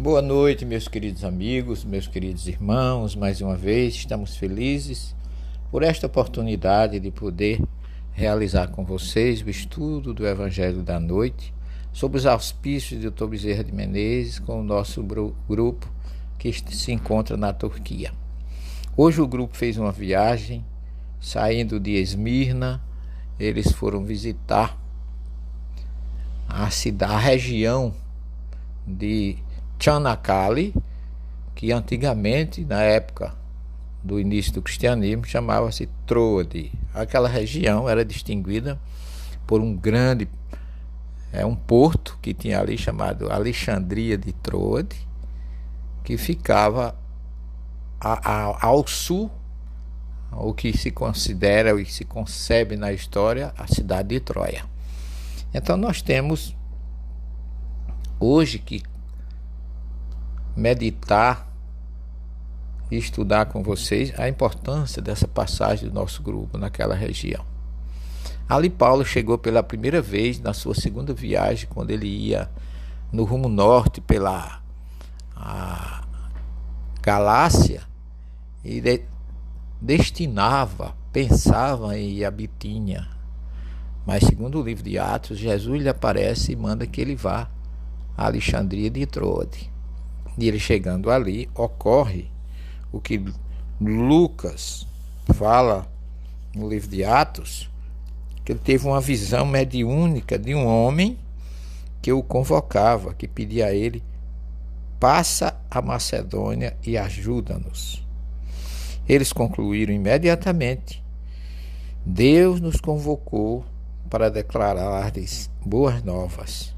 Boa noite, meus queridos amigos, meus queridos irmãos. Mais uma vez estamos felizes por esta oportunidade de poder realizar com vocês o estudo do Evangelho da Noite sob os auspícios de Dr. Bezerra de Menezes com o nosso grupo que se encontra na Turquia. Hoje o grupo fez uma viagem, saindo de Esmirna. Eles foram visitar a região de Çanakkale, que antigamente, na época do início do cristianismo, chamava-se Troade. Aquela região era distinguida por um porto que tinha ali chamado Alexandria de Troade, que ficava ao sul, o que se considera e se concebe na história a cidade de Troia. Então nós temos hoje que meditar e estudar com vocês a importância dessa passagem do nosso grupo naquela região. Ali Paulo chegou pela primeira vez na sua segunda viagem, quando ele ia no rumo norte pela Galácia e pensava em ir a Bitínia. Mas segundo o livro de Atos, Jesus lhe aparece e manda que ele vá a Alexandria de Troade. E ele chegando ali, ocorre o que Lucas fala no livro de Atos, que ele teve uma visão mediúnica de um homem que o convocava, que pedia a ele: passa a Macedônia e ajuda-nos. Eles concluíram imediatamente: Deus nos convocou para declarar-lhes boas novas.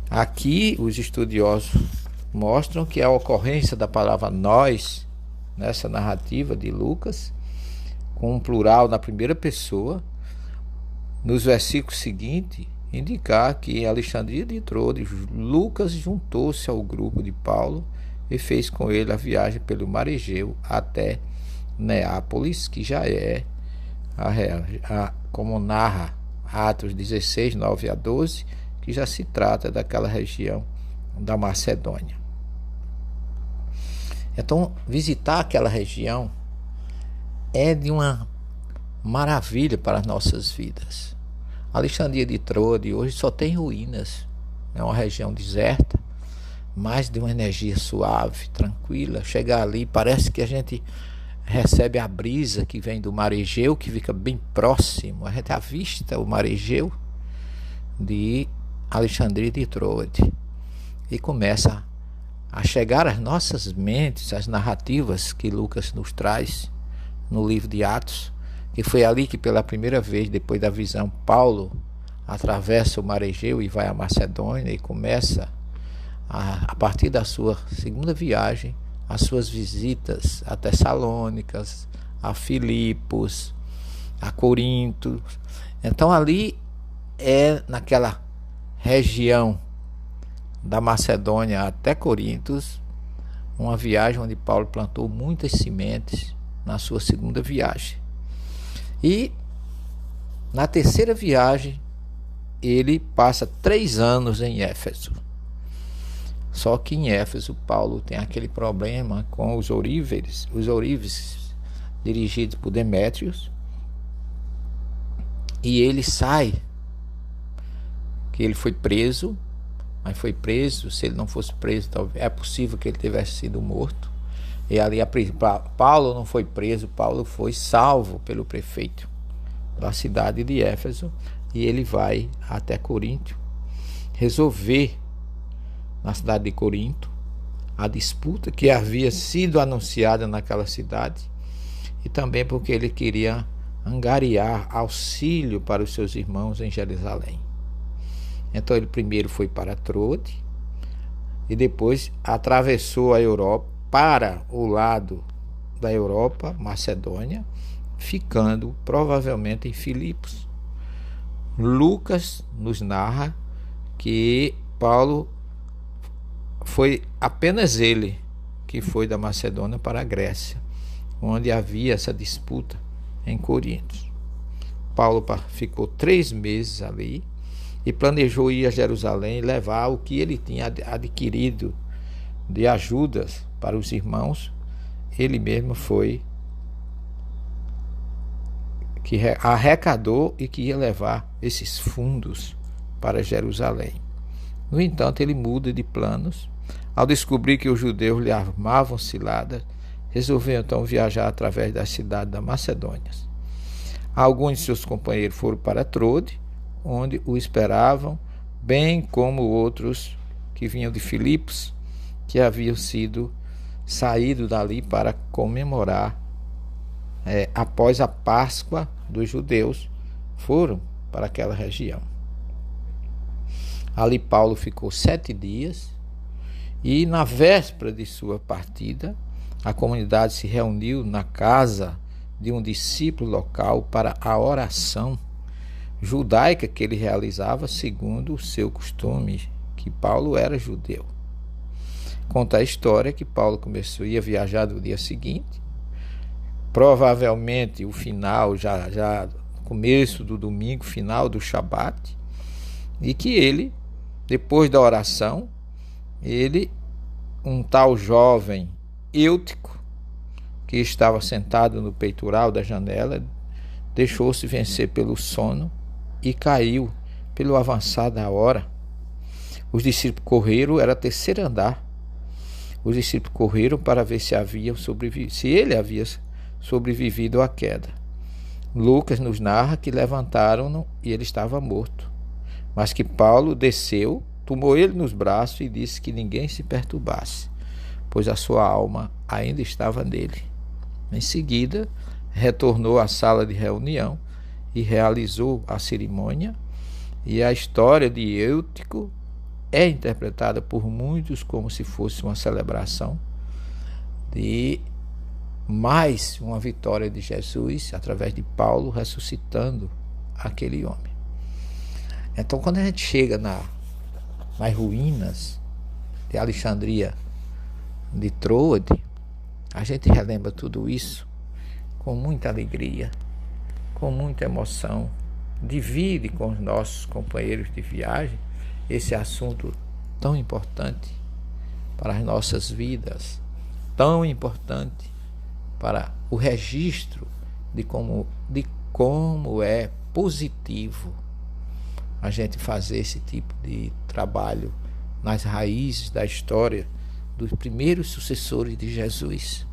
Aqui os estudiosos mostram que a ocorrência da palavra nós, nessa narrativa de Lucas, com um plural na primeira pessoa, nos versículos seguintes, indicar que em Alexandria de Troade, Lucas juntou-se ao grupo de Paulo e fez com ele a viagem pelo Mar Egeu até Neápolis, que já é, como narra Atos 16, 9 a 12, que já se trata daquela região da Macedônia. Então, visitar aquela região é de uma maravilha para as nossas vidas. Alexandria de Troade hoje só tem ruínas. É uma região deserta, mas de uma energia suave, tranquila. Chegar ali, parece que a gente recebe a brisa que vem do Mar Egeu, que fica bem próximo. A gente avista o Mar Egeu de Alexandria de Troade e começa a chegar às nossas mentes as narrativas que Lucas nos traz no livro de Atos, que foi ali que pela primeira vez, depois da visão, Paulo atravessa o Mar Egeu e vai à Macedônia e começa, a partir da sua segunda viagem, as suas visitas a Tessalônicas, a Filipos, a Corinto. Então ali é naquela região da Macedônia até Corintos, uma viagem onde Paulo plantou muitas sementes na sua segunda viagem. E na terceira viagem, ele passa 3 anos em Éfeso. Só que em Éfeso, Paulo tem aquele problema com os ourives dirigidos por Demétrios, e ele sai, que ele foi preso, mas foi preso. Se ele não fosse preso, talvez é possível que ele tivesse sido morto. E ali Paulo não foi preso, Paulo foi salvo pelo prefeito da cidade de Éfeso, e ele vai até Corinto resolver na cidade de Corinto a disputa que havia sido anunciada naquela cidade, e também porque ele queria angariar auxílio para os seus irmãos em Jerusalém. Então ele primeiro foi para Troade e depois atravessou a Europa para o lado da Europa, Macedônia, ficando provavelmente em Filipos. Lucas nos narra que Paulo foi apenas ele que foi da Macedônia para a Grécia, onde havia essa disputa em Corinto. Paulo ficou 3 meses ali e planejou ir a Jerusalém e levar o que ele tinha adquirido de ajudas para os irmãos, ele mesmo foi que arrecadou e que ia levar esses fundos para Jerusalém. No entanto, ele muda de planos. Ao descobrir que os judeus lhe armavam ciladas, resolveu então viajar através da cidade da Macedônia. Alguns de seus companheiros foram para Trode, onde o esperavam, bem como outros que vinham de Filipos, que haviam saído dali para comemorar após a Páscoa dos judeus, foram para aquela região. Ali Paulo ficou 7 dias e na véspera de sua partida, a comunidade se reuniu na casa de um discípulo local para a oração judaica que ele realizava segundo o seu costume, que Paulo era judeu. Conta a história que Paulo ia viajar no dia seguinte, provavelmente o final, já começo do domingo, final do Shabat, e que ele, depois da oração, um tal jovem Eutico, que estava sentado no peitoral da janela, deixou-se vencer pelo sono e caiu pelo avançar da hora. Os discípulos correram, era terceiro andar. Os discípulos correram para ver se ele havia sobrevivido à queda. Lucas nos narra que levantaram-no e ele estava morto, mas que Paulo desceu, tomou ele nos braços e disse que ninguém se perturbasse, pois a sua alma ainda estava nele. Em seguida, retornou à sala de reunião e realizou a cerimônia, e a história de Eutico é interpretada por muitos como se fosse uma celebração de mais uma vitória de Jesus através de Paulo ressuscitando aquele homem. Então, quando a gente chega nas ruínas de Alexandria de Troade, a gente relembra tudo isso com muita alegria, com muita emoção, divide com os nossos companheiros de viagem esse assunto tão importante para as nossas vidas, tão importante para o registro de como é positivo a gente fazer esse tipo de trabalho nas raízes da história dos primeiros sucessores de Jesus,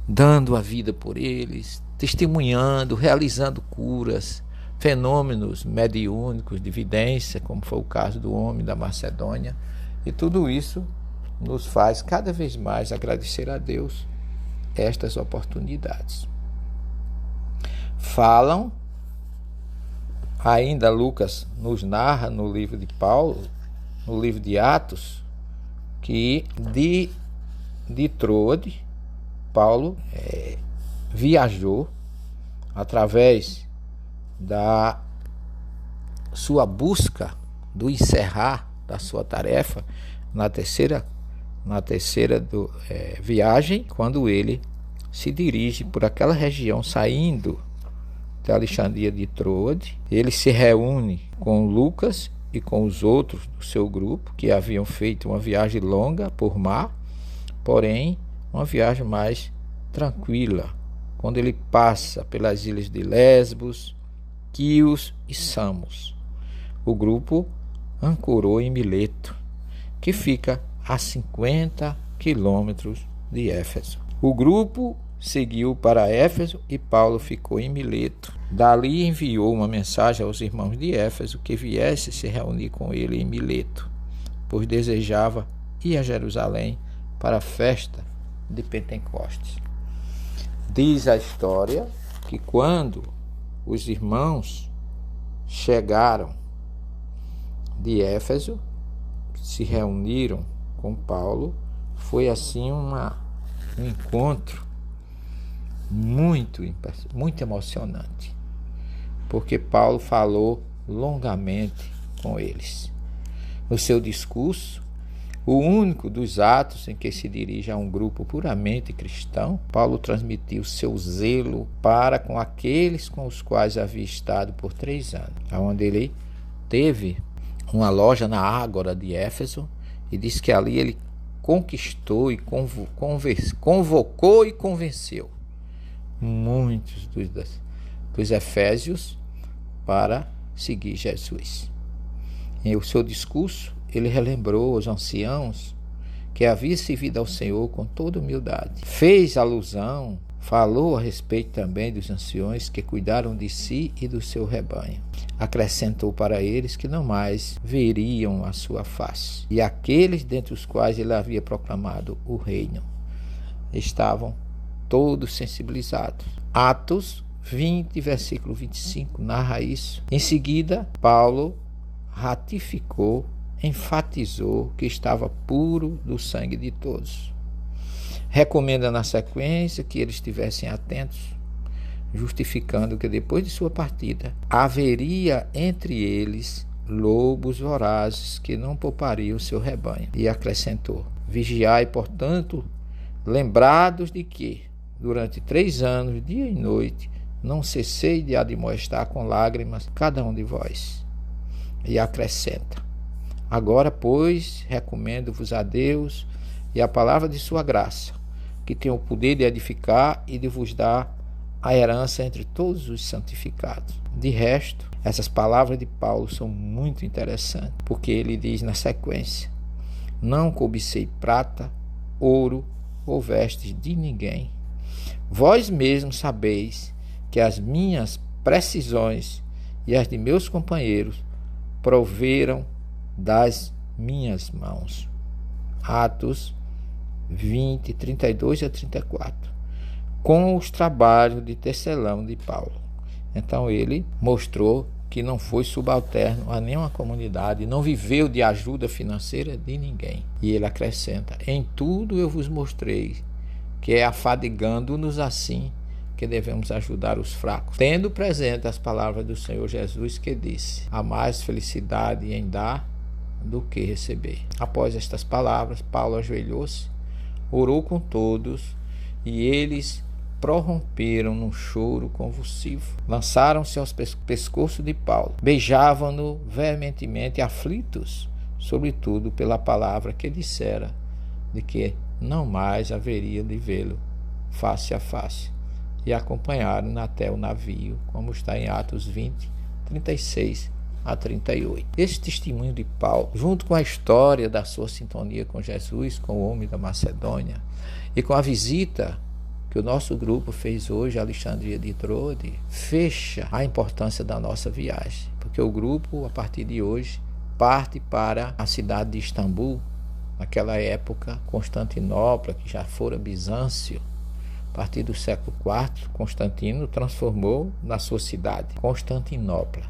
dando a vida por eles, testemunhando, realizando curas, fenômenos mediúnicos de vidência, como foi o caso do homem da Macedônia, e tudo isso nos faz cada vez mais agradecer a Deus estas oportunidades. Falam, ainda Lucas nos narra no livro de Paulo, no livro de Atos, que de Troade, Paulo viajou através da sua busca do encerrar da sua tarefa na terceira viagem, quando ele se dirige por aquela região, saindo de Alexandria de Troade. Ele se reúne com Lucas e com os outros do seu grupo, que haviam feito uma viagem longa por mar, porém uma viagem mais tranquila, quando ele passa pelas ilhas de Lesbos, Quios e Samos. O grupo ancorou em Mileto, que fica a 50 quilômetros de Éfeso. O grupo seguiu para Éfeso e Paulo ficou em Mileto. Dali enviou uma mensagem aos irmãos de Éfeso que viesse se reunir com ele em Mileto, pois desejava ir a Jerusalém para a festa de Pentecostes. Diz a história que quando os irmãos chegaram de Éfeso, se reuniram com Paulo, foi assim um encontro muito emocionante, porque Paulo falou longamente com eles. No seu discurso, o único dos atos em que se dirige a um grupo puramente cristão, Paulo transmitiu seu zelo para com aqueles com os quais havia estado por 3 anos, onde ele teve uma loja na Ágora de Éfeso, e diz que ali ele conquistou e convocou e convenceu muitos dos efésios para seguir Jesus. Em o seu discurso, ele relembrou aos anciãos que havia servido ao Senhor com toda humildade. Fez alusão, falou a respeito também dos anciões que cuidaram de si e do seu rebanho. Acrescentou para eles que não mais veriam a sua face. E aqueles dentre os quais ele havia proclamado o reino estavam todos sensibilizados. Atos 20, versículo 25, narra isso. Em seguida, Paulo ratificou, enfatizou que estava puro do sangue de todos. Recomenda na sequência que eles estivessem atentos, justificando que depois de sua partida haveria entre eles lobos vorazes que não poupariam o seu rebanho. E acrescentou: vigiai, portanto, lembrados de que, durante 3 anos, dia e noite, não cessei de admoestar com lágrimas cada um de vós. E acrescenta: agora, pois, recomendo-vos a Deus e a palavra de sua graça, que tem o poder de edificar e de vos dar a herança entre todos os santificados. De resto, essas palavras de Paulo são muito interessantes, porque ele diz na sequência: não cobicei prata, ouro ou vestes de ninguém. Vós mesmos sabeis que as minhas precisões e as de meus companheiros proveram das minhas mãos. Atos 20, 32 a 34. Com os trabalhos de tecelão de Paulo. Então ele mostrou que não foi subalterno a nenhuma comunidade, não viveu de ajuda financeira de ninguém. E ele acrescenta: em tudo eu vos mostrei que é afadigando-nos assim que devemos ajudar os fracos, tendo presente as palavras do Senhor Jesus, que disse: há mais felicidade em dar do que receber. Após estas palavras, Paulo ajoelhou-se, orou com todos, e eles prorromperam num choro convulsivo. Lançaram-se aos pescoços de Paulo, beijavam-no veementemente, aflitos, sobretudo pela palavra que dissera, de que não mais haveria de vê-lo face a face, e acompanharam até o navio, como está em Atos 20, 36 a 38. Esse testemunho de Paulo, junto com a história da sua sintonia com Jesus, com o homem da Macedônia, e com a visita que o nosso grupo fez hoje a Alexandria de Trode, fecha a importância da nossa viagem, porque o grupo, a partir de hoje, parte para a cidade de Istambul. Naquela época, Constantinopla, que já fora Bizâncio, a partir do século IV, Constantino transformou na sua cidade, Constantinopla.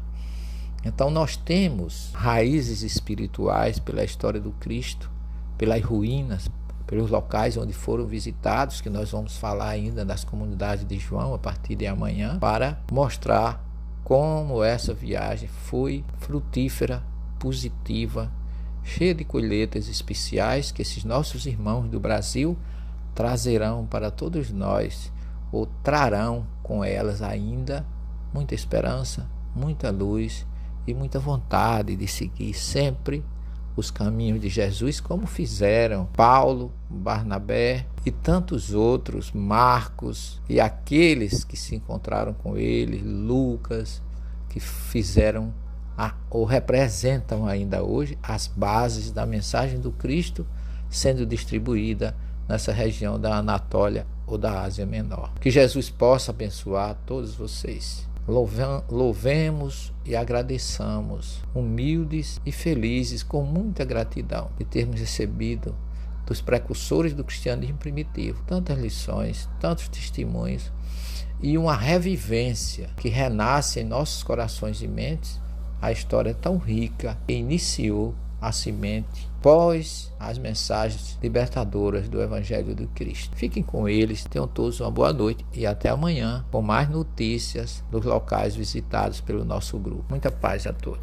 Então nós temos raízes espirituais pela história do Cristo, pelas ruínas, pelos locais onde foram visitados, que nós vamos falar ainda das comunidades de João a partir de amanhã, para mostrar como essa viagem foi frutífera, positiva, cheia de colheitas especiais que esses nossos irmãos do Brasil trazerão para todos nós, ou trarão com elas ainda muita esperança, muita luz e muita vontade de seguir sempre os caminhos de Jesus, como fizeram Paulo, Barnabé e tantos outros, Marcos e aqueles que se encontraram com ele, Lucas, que fizeram ou representam ainda hoje as bases da mensagem do Cristo sendo distribuída nessa região da Anatólia ou da Ásia Menor. Que Jesus possa abençoar todos vocês. Louvemos e agradeçamos, humildes e felizes, com muita gratidão de termos recebido dos precursores do cristianismo primitivo tantas lições, tantos testemunhos e uma revivência que renasce em nossos corações e mentes a história tão rica que iniciou a semente pós as mensagens libertadoras do Evangelho do Cristo. Fiquem com eles, tenham todos uma boa noite e até amanhã com mais notícias dos locais visitados pelo nosso grupo. Muita paz a todos.